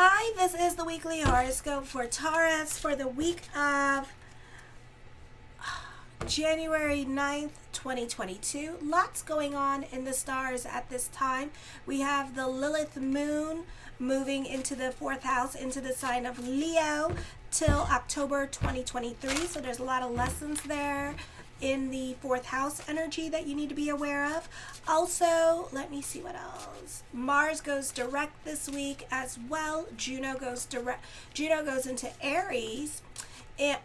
Hi, this is the weekly horoscope for Taurus for the week of January 9th, 2022. Lots going on in the stars at this time. We have the Lilith moon moving into the fourth house, into the sign of Leo till October 2023. So there's a lot of lessons there in the fourth house energy that you need to be aware of. Also, let me see what else. Mars goes direct this week as well. Juno goes into Aries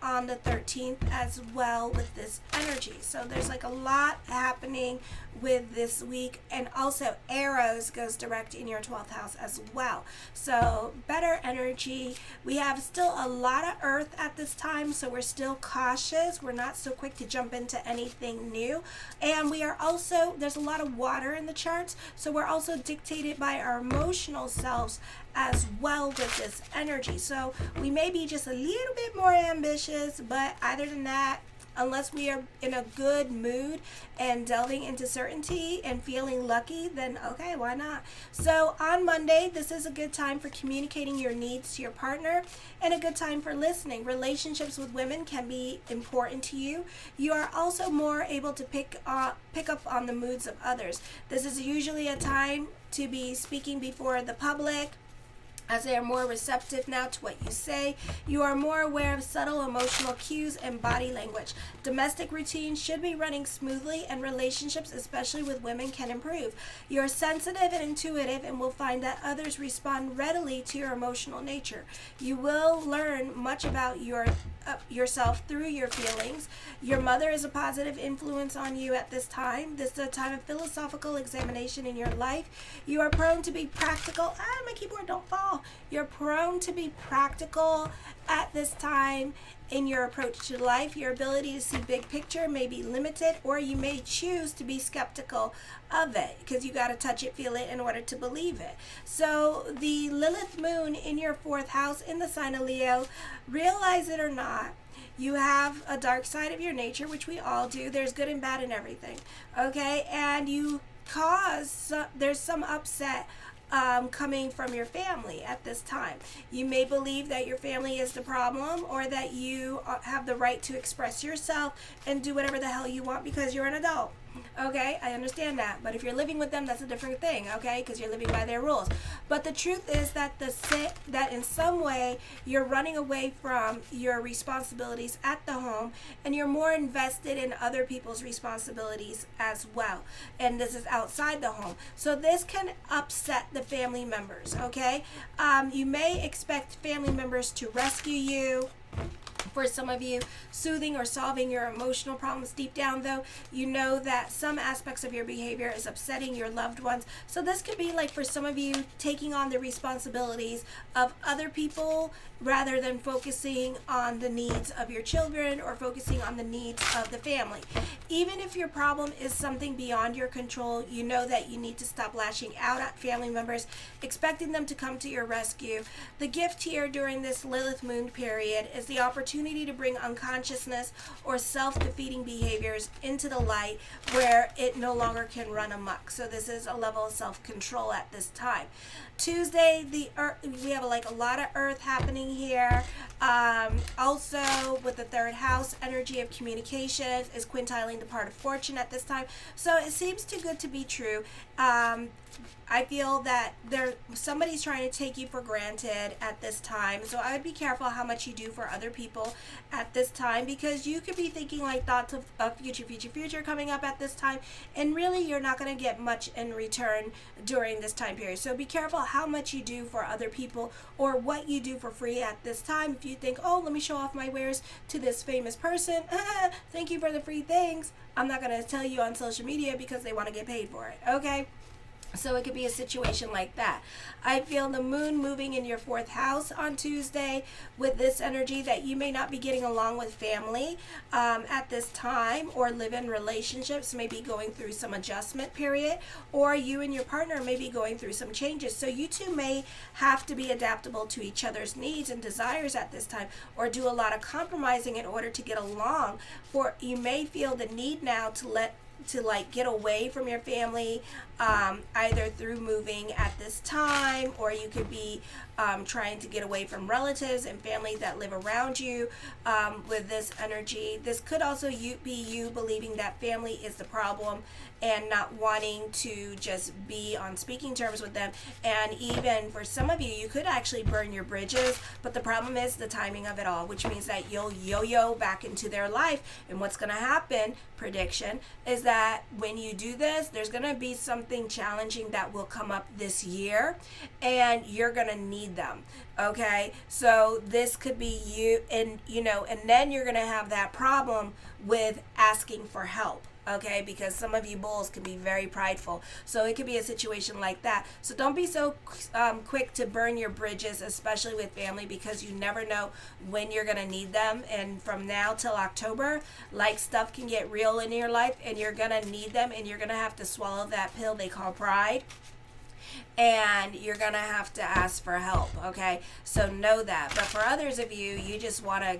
on the 13th as well with this energy. So there's like a lot happening with this week. And also Eros goes direct in your 12th house as well. So better energy. We have still a lot of earth at this time, so we're still cautious. We're not so quick to jump into anything new. And we are also, there's a lot of water in the charts, so we're also dictated by our emotional selves as well with this energy. So we may be just a little bit more ambitious, but other than that, unless we are in a good mood and delving into certainty and feeling lucky, then okay, why not? So on Monday, this is a good time for communicating your needs to your partner and a good time for listening. Relationships with women can be important to you. You are also more able to pick up on the moods of others. This is usually a time to be speaking before the public, as they are more receptive now to what you say. You are more aware of subtle emotional cues and body language. Domestic routines should be running smoothly, and relationships, especially with women, can improve. You are sensitive and intuitive and will find that others respond readily to your emotional nature. You will learn much about yourself through your feelings. Your mother is a positive influence on you at this time. This is a time of philosophical examination in your life. You are prone to be practical. My keyboard don't fall. You're prone to be practical at this time in your approach to life. Your ability to see big picture may be limited, or you may choose to be skeptical of it because you got to touch it, feel it in order to believe it. So the Lilith moon in your fourth house in the sign of Leo, realize it or not, you have a dark side of your nature, which we all do. There's good and bad in everything, okay? And you there's some upset coming from your family at this time. You may believe that your family is the problem, or that you have the right to express yourself and do whatever the hell you want because you're an adult. Okay, I understand that. But if you're living with them, that's a different thing, okay? Because you're living by their rules. But the truth is that that in some way you're running away from your responsibilities at the home, and you're more invested in other people's responsibilities as well. And this is outside the home. So this can upset the family members, okay? You may expect family members to rescue you. For some of you, soothing or solving your emotional problems. Deep down, though, you know that some aspects of your behavior is upsetting your loved ones. So this could be like, for some of you, taking on the responsibilities of other people rather than focusing on the needs of your children or focusing on the needs of the family. Even if your problem is something beyond your control, you know that you need to stop lashing out at family members, expecting them to come to your rescue. The gift here during this Lilith moon period is the opportunity to bring unconsciousness or self-defeating behaviors into the light where it no longer can run amok. So this is a level of self-control at this time. Tuesday, we have a lot of earth happening here. Also with the third house, energy of communication is quintiling the part of fortune at this time. So it seems too good to be true. I feel that somebody's trying to take you for granted at this time. So I would be careful how much you do for other people at this time, because you could be thinking like thoughts of future coming up at this time, and really you're not going to get much in return during this time period. So be careful how much you do for other people or what you do for free at this time. If you think, oh, let me show off my wares to this famous person, thank you for the free things, I'm not going to tell you on social media because they want to get paid for it, okay? So it could be a situation like that. I feel the moon moving in your fourth house on Tuesday with this energy that you may not be getting along with family at this time, or live-in relationships may be going through some adjustment period, or you and your partner may be going through some changes. So you two may have to be adaptable to each other's needs and desires at this time, or do a lot of compromising in order to get along. For you may feel the need now to let like get away from your family, either through moving at this time, or you could be trying to get away from relatives and family that live around you with this energy. This could also be you believing that family is the problem and not wanting to just be on speaking terms with them. And even for some of you, you could actually burn your bridges, but the problem is the timing of it all, which means that you'll yo-yo back into their life. And what's going to happen, prediction, is that when you do this, there's going to be something challenging that will come up this year, and you're going to need them. Okay, so this could be you, and and then you're going to have that problem with asking for help. Okay, because some of you bulls can be very prideful. So it could be a situation like that. So don't be so quick to burn your bridges, especially with family, because you never know when you're going to need them. And from now till October, like, stuff can get real in your life, and you're going to need them, and you're going to have to swallow that pill they call pride. And you're going to have to ask for help, okay? So know that. But for others of you, you just want to,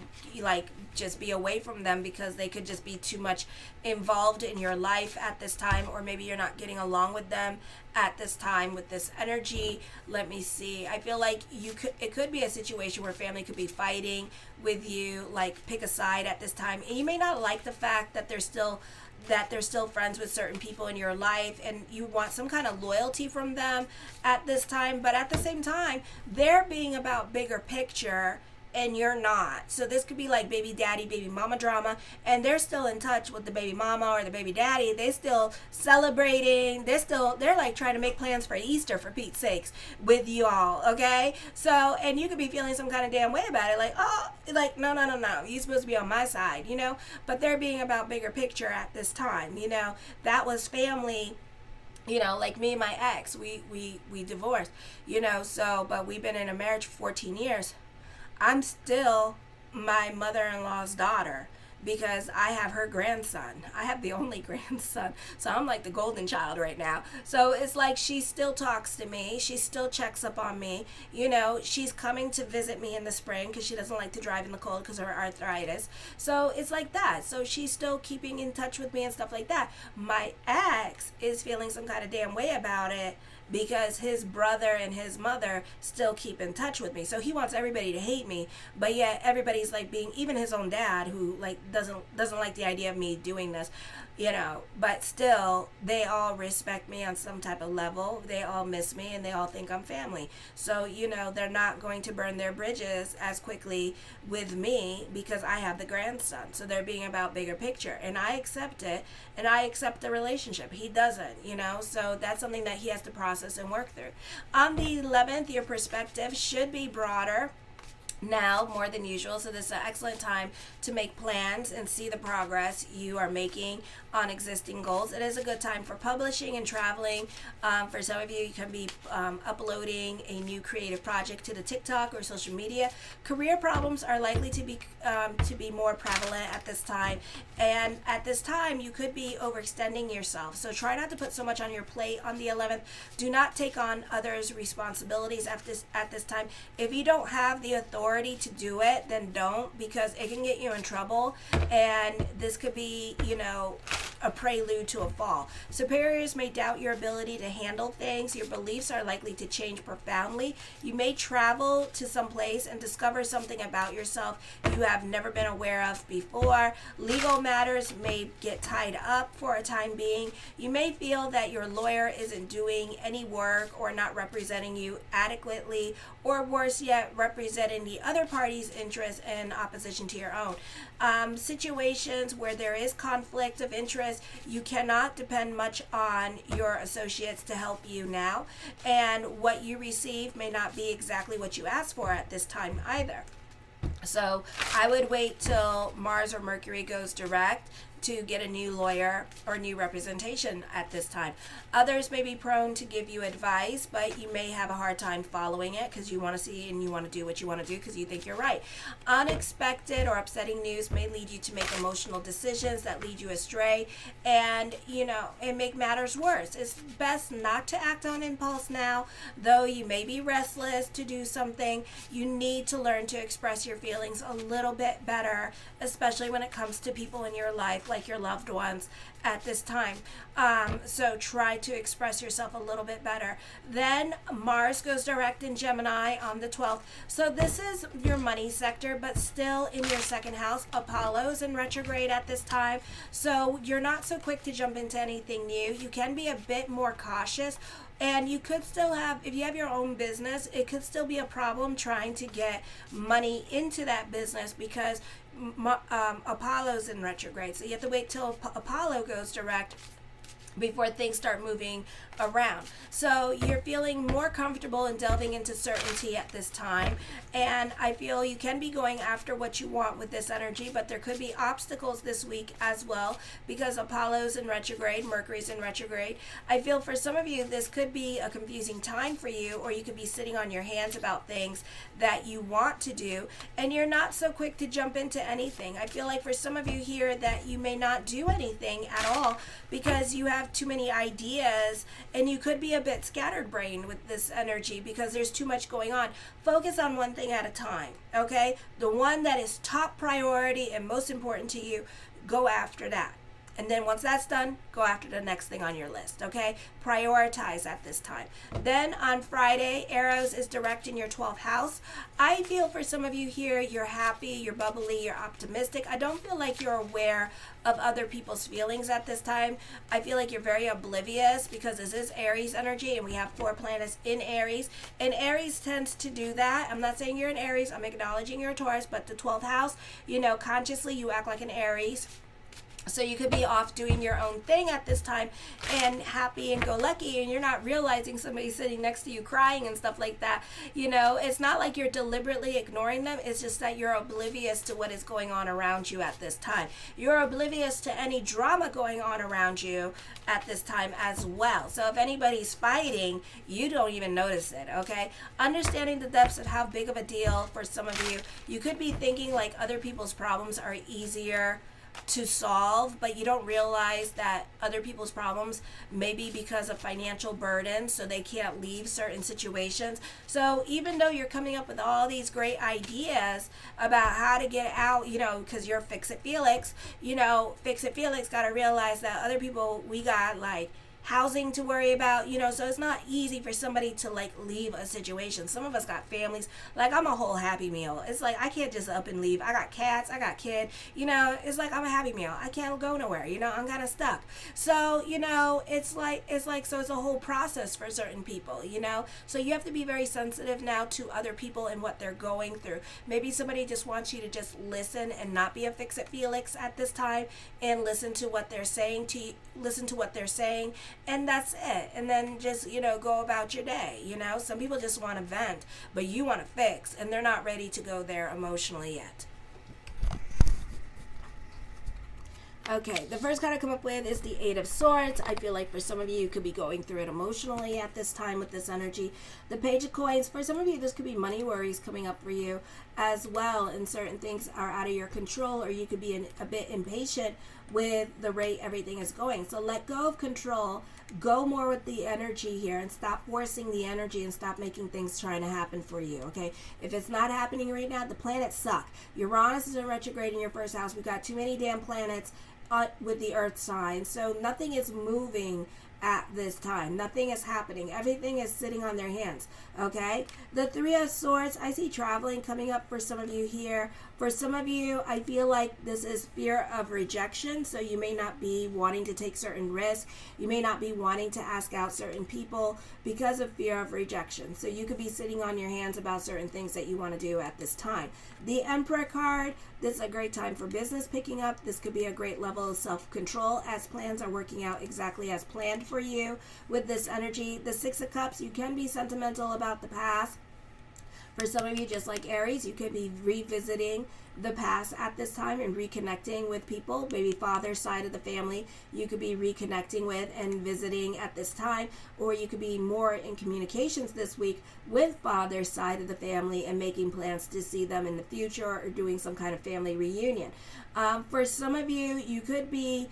just be away from them because they could just be too much involved in your life at this time, or maybe you're not getting along with them at this time with this energy. Let me see. I feel like it could be a situation where family could be fighting with you, like pick a side at this time. And you may not like the fact that they're still friends with certain people in your life, and you want some kind of loyalty from them at this time. But at the same time, they're being about bigger picture and you're not. So this could be like baby daddy, baby mama drama, and they're still in touch with the baby mama or the baby daddy. They still celebrating. They're like trying to make plans for Easter, for Pete's sakes, with you all. Okay, so, and you could be feeling some kind of damn way about it, like, oh, like, no, you're supposed to be on my side, but they're being about bigger picture at this time. That was family. Like me and my ex, we divorced, so, but we've been in a marriage for 14 years. I'm still my mother-in-law's daughter because I have her grandson. I have the only grandson. So I'm like the golden child right now. So it's like she still talks to me. She still checks up on me. She's coming to visit me in the spring because she doesn't like to drive in the cold because of her arthritis. So it's like that. So she's still keeping in touch with me and stuff like that. My ex is feeling some kind of damn way about it because his brother and his mother still keep in touch with me. So he wants everybody to hate me, but yet everybody's like being, even his own dad, who like doesn't like the idea of me doing this, but still they all respect me on some type of level. They all miss me and they all think I'm family. So, they're not going to burn their bridges as quickly with me because I have the grandson. So they're being about bigger picture, and I accept it, and I accept the relationship. He doesn't, so that's something that he has to process and work through. On the 11th, your perspective should be broader now more than usual, so this is an excellent time to make plans and see the progress you are making on existing goals. It is a good time for publishing and traveling. For some of you, you can be uploading a new creative project to the TikTok or social media. Career problems are likely to be more prevalent at this time, and at this time you could be overextending yourself. So try not to put so much on your plate on the 11th. Do not take on others' responsibilities at this time. If you don't have the authority to do it, then don't, because it can get you in trouble, and this could be, a prelude to a fall. Superiors may doubt your ability to handle things. Your beliefs are likely to change profoundly. You may travel to some place and discover something about yourself you have never been aware of before. Legal matters may get tied up for a time being. You may feel that your lawyer isn't doing any work or not representing you adequately, or worse yet, representing the other party's interests in opposition to your own. Situations where there is conflict of interest, you cannot depend much on your associates to help you now, and what you receive may not be exactly what you asked for at this time either. So I would wait till Mars or Mercury goes direct to get a new lawyer or new representation at this time. Others may be prone to give you advice, but you may have a hard time following it because you want to see and you want to do what you want to do because you think you're right. Unexpected or upsetting news may lead you to make emotional decisions that lead you astray, and and make matters worse. It's best not to act on impulse now. Though you may be restless to do something, you need to learn to express your feelings a little bit better, especially when it comes to people in your life, like your loved ones, at this time. So try to express yourself a little bit better. Then Mars goes direct in Gemini on the 12th. So this is your money sector, but still in your second house. Apollo's in retrograde at this time. So you're not so quick to jump into anything new. You can be a bit more cautious. And you could still have, if you have your own business, it could still be a problem trying to get money into that business because Apollo's in retrograde. So you have to wait till Apollo goes direct before things start moving around. So you're feeling more comfortable in delving into certainty at this time. And I feel you can be going after what you want with this energy, but there could be obstacles this week as well because Apollo's in retrograde, Mercury's in retrograde. I feel for some of you, this could be a confusing time for you, or you could be sitting on your hands about things that you want to do, and you're not so quick to jump into anything. I feel like for some of you here that you may not do anything at all because you have too many ideas, and you could be a bit scatterbrained with this energy because there's too much going on. Focus on one thing at a time, okay? The one that is top priority and most important to you, go after that. And then once that's done, go after the next thing on your list, okay? Prioritize at this time. Then on Friday, Eros is direct in your 12th house. I feel for some of you here, you're happy, you're bubbly, you're optimistic. I don't feel like you're aware of other people's feelings at this time. I feel like you're very oblivious because this is Aries energy and we have 4 planets in Aries. And Aries tends to do that. I'm not saying you're an Aries, I'm acknowledging you're a Taurus, but the 12th house, you know, consciously you act like an Aries. So you could be off doing your own thing at this time and happy and go lucky, and you're not realizing somebody's sitting next to you crying and stuff like that. You know, it's not like you're deliberately ignoring them. It's just that you're oblivious to what is going on around you at this time. You're oblivious to any drama going on around you at this time as well. So if anybody's fighting, you don't even notice it, okay? Understanding the depths of how big of a deal for some of you, you could be thinking like other people's problems are easier to solve, but you don't realize that other people's problems may be because of financial burdens, so they can't leave certain situations. So even though you're coming up with all these great ideas about how to get out, you know, because you're Fix-It Felix, you know, Fix-It Felix got to realize that other people, we got like housing to worry about, you know, so it's not easy for somebody to like leave a situation. Some of us got families. Like, I'm a whole Happy Meal. It's like I can't just up and leave. I got cats, I got kid, you know, it's like I'm a Happy Meal. I can't go nowhere, you know, I'm kind of stuck. So, you know, it's like so it's a whole process for certain people, you know. So you have to be very sensitive now to other people and what they're going through. Maybe somebody just wants you to just listen and not be a Fix-It Felix at this time and listen to what they're saying to you, listen to what they're saying, and that's it. And then just, you know, go about your day, you know. Some people just want to vent, but you want to fix, and they're not ready to go there emotionally yet. Okay, the first card I come up with is the Eight of Swords. I feel like for some of you, you could be going through it emotionally at this time with this energy. The Page of Coins, for some of you, this could be money worries coming up for you as well, and certain things are out of your control, or you could be a bit impatient with the rate everything is going. So let go of control, go more with the energy here, and stop forcing the energy and stop making things trying to happen for you, okay? If it's not happening right now, the planets suck. Uranus is in retrograde in your first house. We've got too many damn planets with the earth sign, so nothing is moving at this time. Nothing is happening. Everything is sitting on their hands, okay? The Three of Swords, I see traveling coming up for some of you here. For some of you, I feel like this is fear of rejection, so you may not be wanting to take certain risks. You may not be wanting to ask out certain people because of fear of rejection. So you could be sitting on your hands about certain things that you want to do at this time. The Emperor card, this is a great time for business picking up. This could be a great level of self-control as plans are working out exactly as planned for you with this energy. The Six of Cups, you can be sentimental about the past. For some of you, just like Aries, you could be revisiting the past at this time and reconnecting with people, maybe father's side of the family you could be reconnecting with and visiting at this time, or you could be more in communications this week with father's side of the family and making plans to see them in the future or doing some kind of family reunion. For some of you, you could be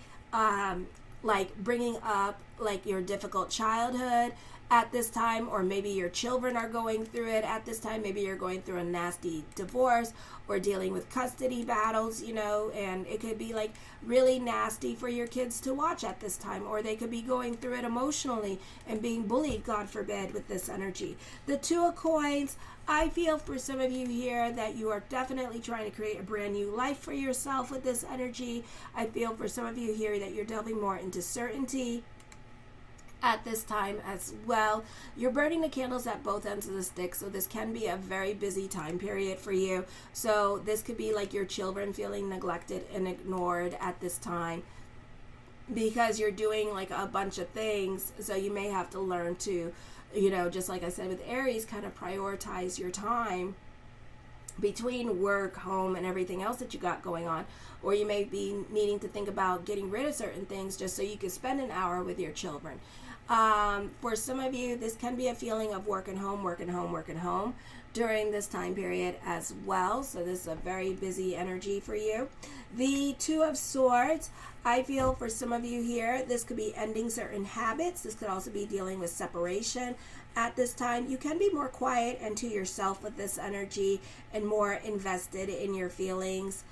like bringing up like your difficult childhood at this time, or maybe your children are going through it at this time. Maybe you're going through a nasty divorce or dealing with custody battles, and it could be like really nasty for your kids to watch at this time, or they could be going through it emotionally and being bullied, God forbid, with this energy. The Two of Coins, I feel for some of you here that you are definitely trying to create a brand new life for yourself with this energy. I feel for some of you here that you're delving more into certainty at this time as well. You're burning the candles at both ends of the stick, so this can be a very busy time period for you. So this could be like your children feeling neglected and ignored at this time, because you're doing like a bunch of things. So you may have to learn to, just like I said with Aries, kind of prioritize your time between work, home, and everything else that you got going on. Or you may be needing to think about getting rid of certain things just so you can spend an hour with your children. For some of you, this can be a feeling of work and home, work and home, work and home during this time period as well. So this is a very busy energy for you. The Two of Swords, I feel for some of you here, this could be ending certain habits. This could also be dealing with separation at this time. You can be more quiet and to yourself with this energy and more invested in your feelings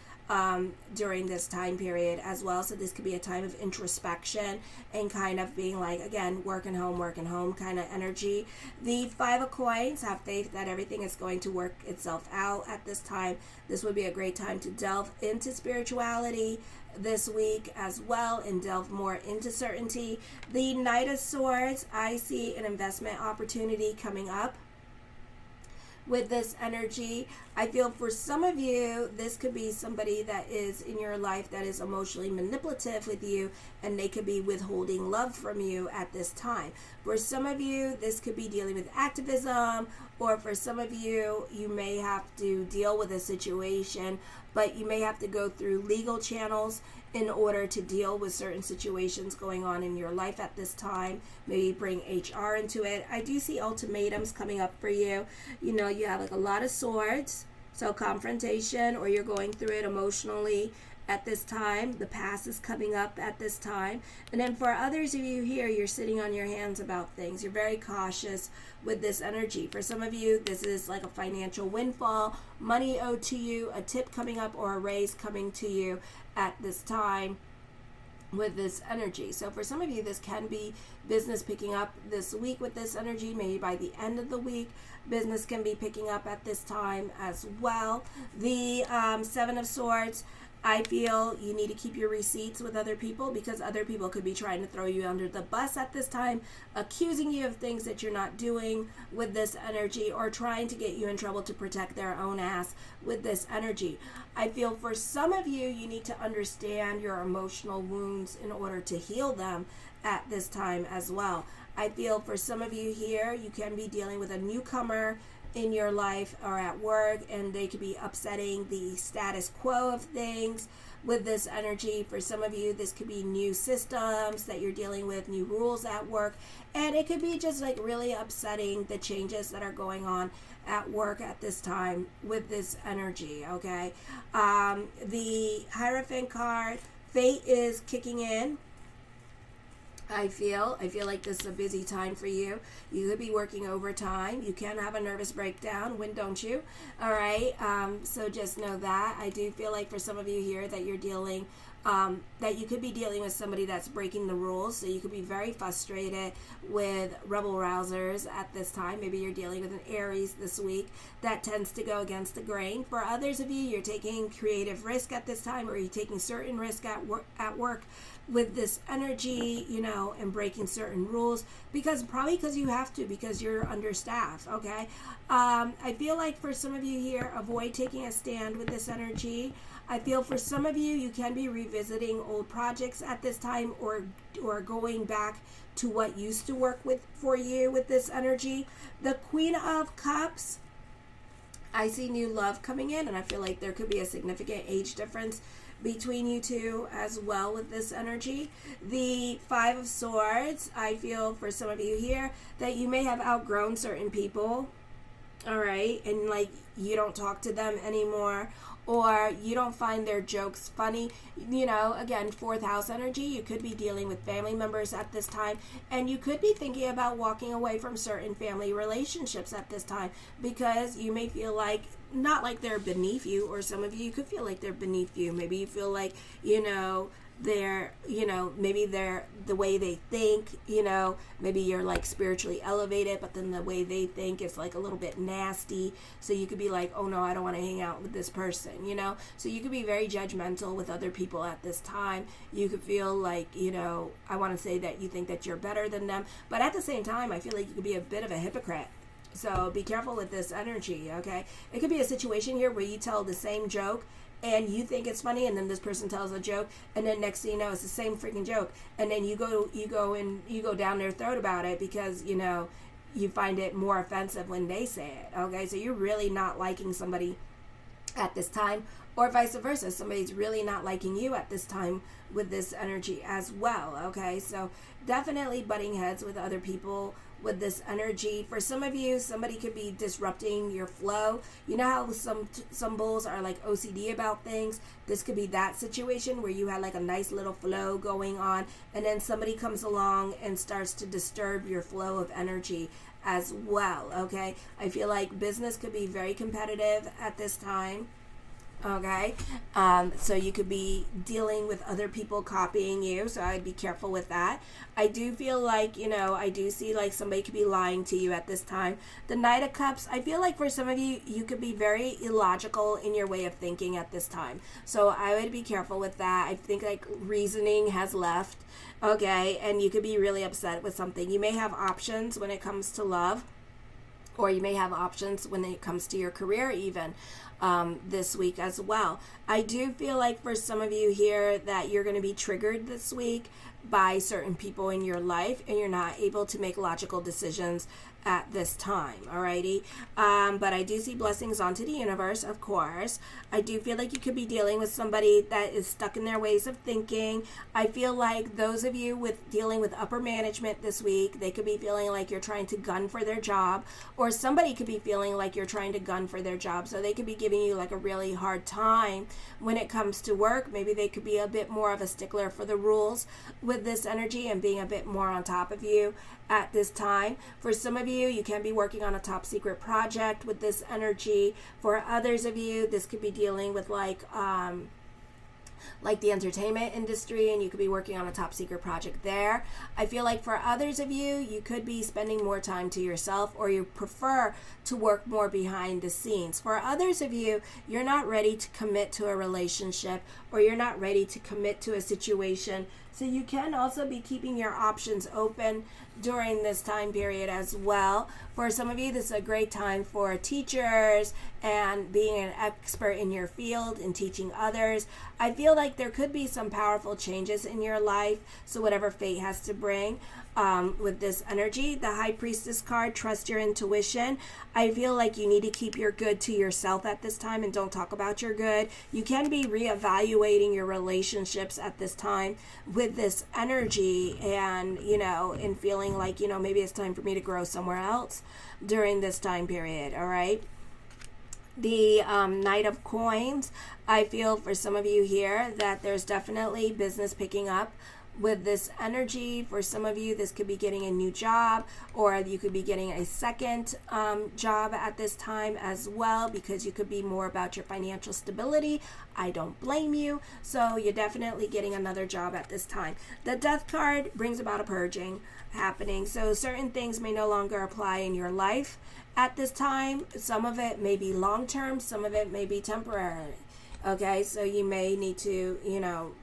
during this time period as well. So this could be a time of introspection and kind of being like, again, work and home kind of energy. The Five of Coins, have faith that everything is going to work itself out at this time. This would be a great time to delve into spirituality this week as well and delve more into certainty. The Knight of Swords, I see an investment opportunity coming up with this energy. I feel for some of you, this could be somebody that is in your life that is emotionally manipulative with you, and they could be withholding love from you at this time. For some of you, this could be dealing with activism, or for some of you, you may have to deal with a situation, but you may have to go through legal channels in order to deal with certain situations going on in your life at this time. Maybe bring HR into it. I do see ultimatums coming up for you. You have like a lot of swords, so confrontation, or you're going through it emotionally at this time. The past is coming up at this time. And then for others of you here, you're sitting on your hands about things. You're very cautious with this energy. For some of you, this is like a financial windfall, money owed to you, a tip coming up, or a raise coming to you at this time with this energy. So for some of you, this can be business picking up this week with this energy. Maybe by the end of the week, business can be picking up at this time as well. The Seven of Swords, I feel you need to keep your receipts with other people, because other people could be trying to throw you under the bus at this time, accusing you of things that you're not doing with this energy, or trying to get you in trouble to protect their own ass with this energy. I feel for some of you, you need to understand your emotional wounds in order to heal them at this time as well. I feel for some of you here, you can be dealing with a newcomer in your life or at work, and they could be upsetting the status quo of things with this energy. For some of you, this could be new systems that you're dealing with, new rules at work, and it could be just like really upsetting the changes that are going on at work at this time with this energy. Okay, the Hierophant card, fate is kicking in. I feel like this is a busy time for you. You could be working overtime. You can have a nervous breakdown. When don't you? All right. So just know that. I do feel like for some of you here that you're dealing, that you could be dealing with somebody that's breaking the rules. So you could be very frustrated with rebel rousers at this time. Maybe you're dealing with an Aries this week that tends to go against the grain. For others of you, you're taking creative risk at this time, or you're taking certain risk at work with this energy, and breaking certain rules, because you have to, because you're understaffed. Okay. I feel like for some of you here, avoid taking a stand with this energy. I feel for some of you, you can be revisiting old projects at this time, or going back to what used to work for you with this energy. The Queen of Cups, I see new love coming in, and I feel like there could be a significant age difference between you two as well with this energy. The Five of Swords, I feel for some of you here that you may have outgrown certain people all right, and like you don't talk to them anymore, or you don't find their jokes funny. Again, fourth house energy, you could be dealing with family members at this time, and you could be thinking about walking away from certain family relationships at this time, because you may feel like, not like they're beneath you, or some of you could feel like they're beneath you. Maybe you feel like, they're, maybe they're the way they think, maybe you're like spiritually elevated, but then the way they think is like a little bit nasty. So you could be like, oh no, I don't want to hang out with this person, so you could be very judgmental with other people at this time. You could feel like, I want to say that you think that you're better than them, but at the same time, I feel like you could be a bit of a hypocrite. So be careful with this energy, okay? It could be a situation here where you tell the same joke and you think it's funny, and then this person tells a joke, and then next thing you know, it's the same freaking joke, and then you go down their throat about it because you find it more offensive when they say it. Okay, so you're really not liking somebody at this time, or vice versa, somebody's really not liking you at this time with this energy as well. Okay, so definitely butting heads with other people with this energy. For some of you, somebody could be disrupting your flow. You know how some bulls are like OCD about things? This could be that situation where you had like a nice little flow going on, and then somebody comes along and starts to disturb your flow of energy as well. Okay, I feel like business could be very competitive at this time. Okay, so you could be dealing with other people copying you, so I'd be careful with that. I do feel like, I do see like somebody could be lying to you at this time. The Knight of Cups, I feel like for some of you, you could be very illogical in your way of thinking at this time. So I would be careful with that. I think like reasoning has left, okay, and you could be really upset with something. You may have options when it comes to love, or you may have options when it comes to your career even. This week as well. I do feel like for some of you here that you're going to be triggered this week by certain people in your life, and you're not able to make logical decisions at this time. Alrighty, but I do see blessings onto the universe, of course. I do feel like you could be dealing with somebody that is stuck in their ways of thinking. I feel like those of you with dealing with upper management this week, they could be feeling like you're trying to gun for their job, or somebody could be feeling like you're trying to gun for their job. So they could be giving you like a really hard time when it comes to work. Maybe they could be a bit more of a stickler for the rules with this energy and being a bit more on top of you at this time. For some of you, you can be working on a top secret project with this energy. For others of you, this could be dealing with like the entertainment industry, and you could be working on a top secret project there. I feel like for others of you, you could be spending more time to yourself, or you prefer to work more behind the scenes. For others of you, you're not ready to commit to a relationship, or you're not ready to commit to a situation. So you can also be keeping your options open during this time period as well. For some of you, this is a great time for teachers and being an expert in your field and teaching others. I feel like there could be some powerful changes in your life, so whatever fate has to bring. With this energy, the High Priestess card, trust your intuition. I feel like you need to keep your good to yourself at this time and don't talk about your good. You can be reevaluating your relationships at this time with this energy, and and feeling like maybe it's time for me to grow somewhere else during this time period. All right, the Knight of Coins, I feel for some of you here that there's definitely business picking up with this energy. For some of you, this could be getting a new job, or you could be getting a second job at this time as well, because you could be more about your financial stability. I don't blame you. So you're definitely getting another job at this time. The Death card brings about a purging happening. So certain things may no longer apply in your life at this time. Some of it may be long-term, some of it may be temporary. Okay, so you may need to,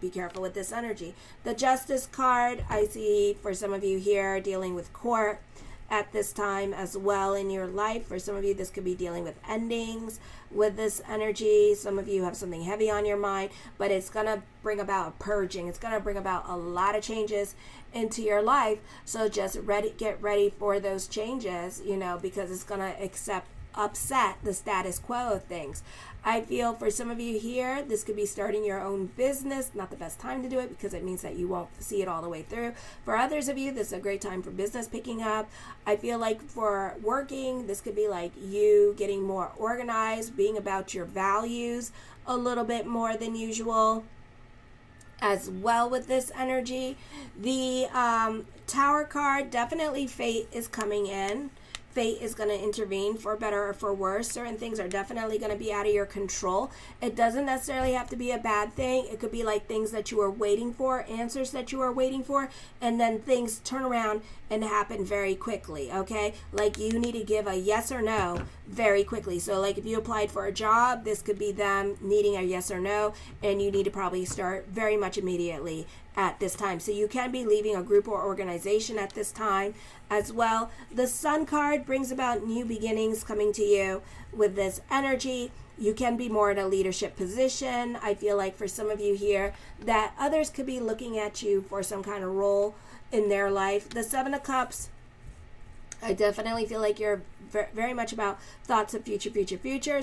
be careful with this energy. The Justice card, I see for some of you here dealing with court at this time as well in your life. For some of you, this could be dealing with endings with this energy. Some of you have something heavy on your mind, but it's going to bring about a purging. It's going to bring about a lot of changes into your life. So just get ready for those changes, because it's going to accept upset the status quo of things. I feel for some of you here, this could be starting your own business. Not the best time to do it because it means that you won't see it all the way through. For others of you, this is a great time for business picking up. I feel like for working, this could be like you getting more organized, being about your values a little bit more than usual as well with this energy. The Tower card, definitely fate is coming in. Fate is going to intervene for better or for worse. Certain things are definitely going to be out of your control. It doesn't necessarily have to be a bad thing. It could be like things that you were waiting for, answers that you were waiting for, and then things turn around and happen very quickly, okay? Like you need to give a yes or no very quickly. So like if you applied for a job, this could be them needing a yes or no, and you need to probably start very much immediately at this time. So you can be leaving a group or organization at this time as well. The Sun card brings about new beginnings coming to you with this energy. You can be more in a leadership position. I feel like for some of you here that others could be looking at you for some kind of role in their life. The Seven of Cups, I definitely feel like you're very much about thoughts of future.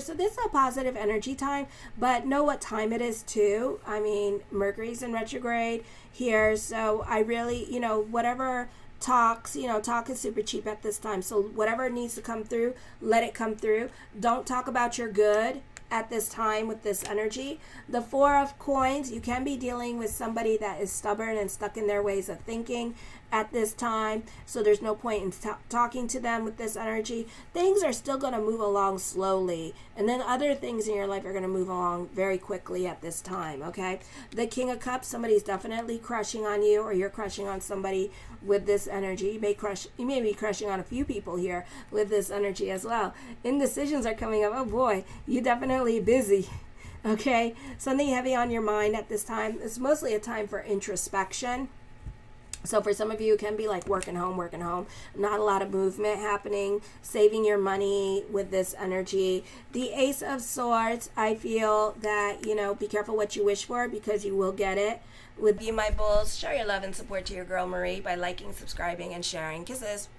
So this is a positive energy time, but know what time it is too. I mean, Mercury's in retrograde here. So I really, whatever talk is super cheap at this time. So whatever needs to come through, let it come through. Don't talk about your good at this time with this energy. The Four of Coins, you can be dealing with somebody that is stubborn and stuck in their ways of thinking at this time, so there's no point in talking to them with this energy. Things are still going to move along slowly, and then other things in your life are going to move along very quickly at this time, okay? The King of Cups, somebody's definitely crushing on you, or you're crushing on somebody with this energy. You may be crushing on a few people here with this energy as well. Indecisions are coming up. Oh boy, you definitely busy. Okay, something heavy on your mind at this time. It's mostly a time for introspection. So for some of you, it can be like working home. Not a lot of movement happening, saving your money with this energy. The Ace of Swords, I feel that, be careful what you wish for because you will get it. With you, my bulls, show your love and support to your girl Marie by liking, subscribing, and sharing. Kisses.